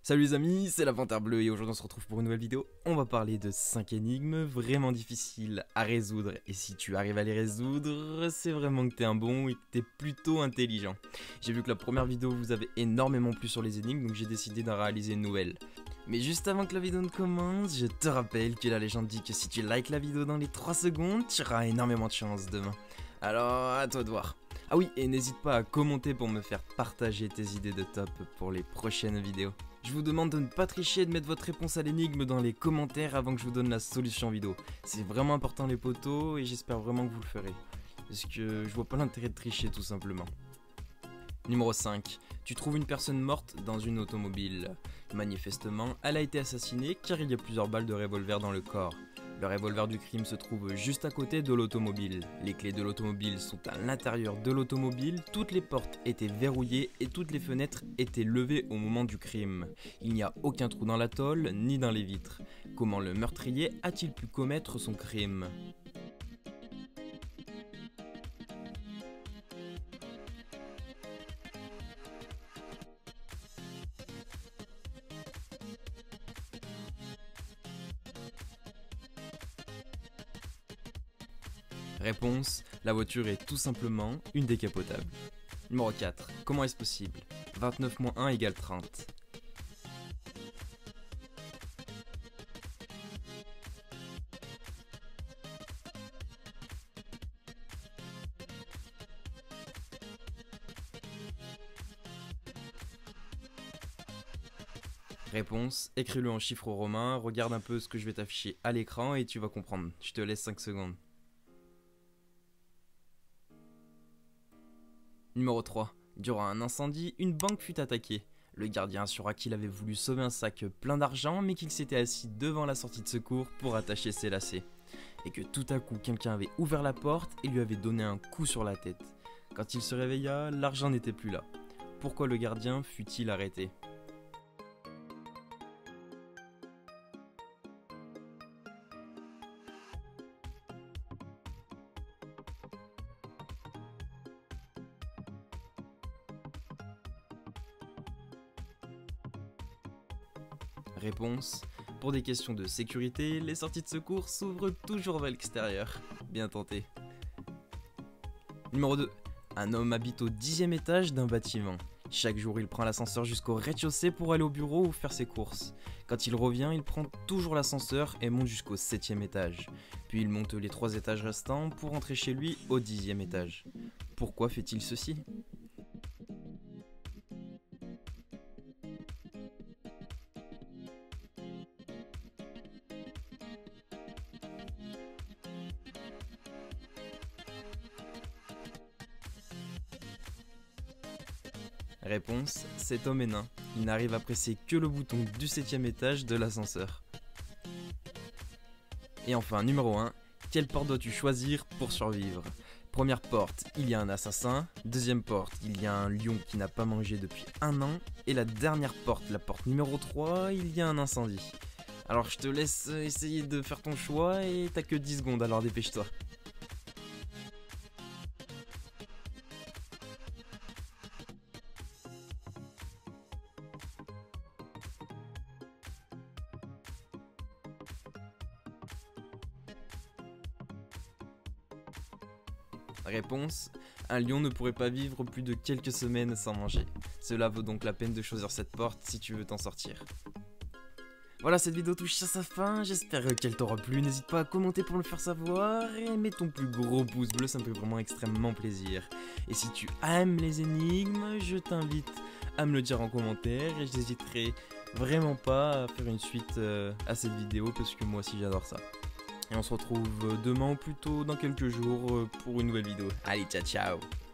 Salut les amis, c'est la Panthère Bleue et aujourd'hui on se retrouve pour une nouvelle vidéo. On va parler de 5 énigmes vraiment difficiles à résoudre. Et si tu arrives à les résoudre, c'est vraiment que t'es un bon et que t'es plutôt intelligent. J'ai vu que la première vidéo vous avez énormément plu sur les énigmes, donc j'ai décidé d'en réaliser une nouvelle. Mais juste avant que la vidéo ne commence, je te rappelle que la légende dit que si tu likes la vidéo dans les 3 secondes, tu auras énormément de chance demain. Alors à toi de voir. Ah oui, et n'hésite pas à commenter pour me faire partager tes idées de top pour les prochaines vidéos. Je vous demande de ne pas tricher et de mettre votre réponse à l'énigme dans les commentaires avant que je vous donne la solution vidéo. C'est vraiment important les potos et j'espère vraiment que vous le ferez. Parce que je vois pas l'intérêt de tricher tout simplement. Numéro 5. Tu trouves une personne morte dans une automobile. Manifestement, elle a été assassinée car il y a plusieurs balles de revolver dans le corps. Le revolver du crime se trouve juste à côté de l'automobile. Les clés de l'automobile sont à l'intérieur de l'automobile, toutes les portes étaient verrouillées et toutes les fenêtres étaient levées au moment du crime. Il n'y a aucun trou dans la tôle ni dans les vitres. Comment le meurtrier a-t-il pu commettre son crime ? Réponse, la voiture est tout simplement une décapotable. Numéro 4. Comment est-ce possible ? 29 moins 1 égale 30. Réponse, écris-le en chiffres romains, regarde un peu ce que je vais t'afficher à l'écran et tu vas comprendre. Je te laisse 5 secondes. Numéro 3. Durant un incendie, une banque fut attaquée. Le gardien assura qu'il avait voulu sauver un sac plein d'argent mais qu'il s'était assis devant la sortie de secours pour attacher ses lacets. Et que tout à coup quelqu'un avait ouvert la porte et lui avait donné un coup sur la tête. Quand il se réveilla, l'argent n'était plus là. Pourquoi le gardien fut-il arrêté ? Réponse, pour des questions de sécurité, les sorties de secours s'ouvrent toujours vers l'extérieur. Bien tenté. Numéro 2. Un homme habite au 10e étage d'un bâtiment. Chaque jour, il prend l'ascenseur jusqu'au rez-de-chaussée pour aller au bureau ou faire ses courses. Quand il revient, il prend toujours l'ascenseur et monte jusqu'au 7e étage. Puis il monte les 3 étages restants pour rentrer chez lui au 10e étage. Pourquoi fait-il ceci ? Réponse, cet homme est nain. Il n'arrive à presser que le bouton du 7e étage de l'ascenseur. Et enfin, numéro 1, quelle porte dois-tu choisir pour survivre ? Première porte, il y a un assassin. Deuxième porte, il y a un lion qui n'a pas mangé depuis un an. Et la dernière porte, la porte numéro 3, il y a un incendie. Alors je te laisse essayer de faire ton choix et t'as que 10 secondes, alors dépêche-toi. Réponse, un lion ne pourrait pas vivre plus de quelques semaines sans manger. Cela vaut donc la peine de choisir cette porte si tu veux t'en sortir. Voilà, cette vidéo touche à sa fin, j'espère qu'elle t'aura plu, n'hésite pas à commenter pour me le faire savoir et mets ton plus gros pouce bleu, ça me fait vraiment extrêmement plaisir. Et si tu aimes les énigmes, je t'invite à me le dire en commentaire et je n'hésiterai vraiment pas à faire une suite à cette vidéo parce que moi aussi j'adore ça. Et on se retrouve demain ou plutôt dans quelques jours pour une nouvelle vidéo. Allez, ciao ciao!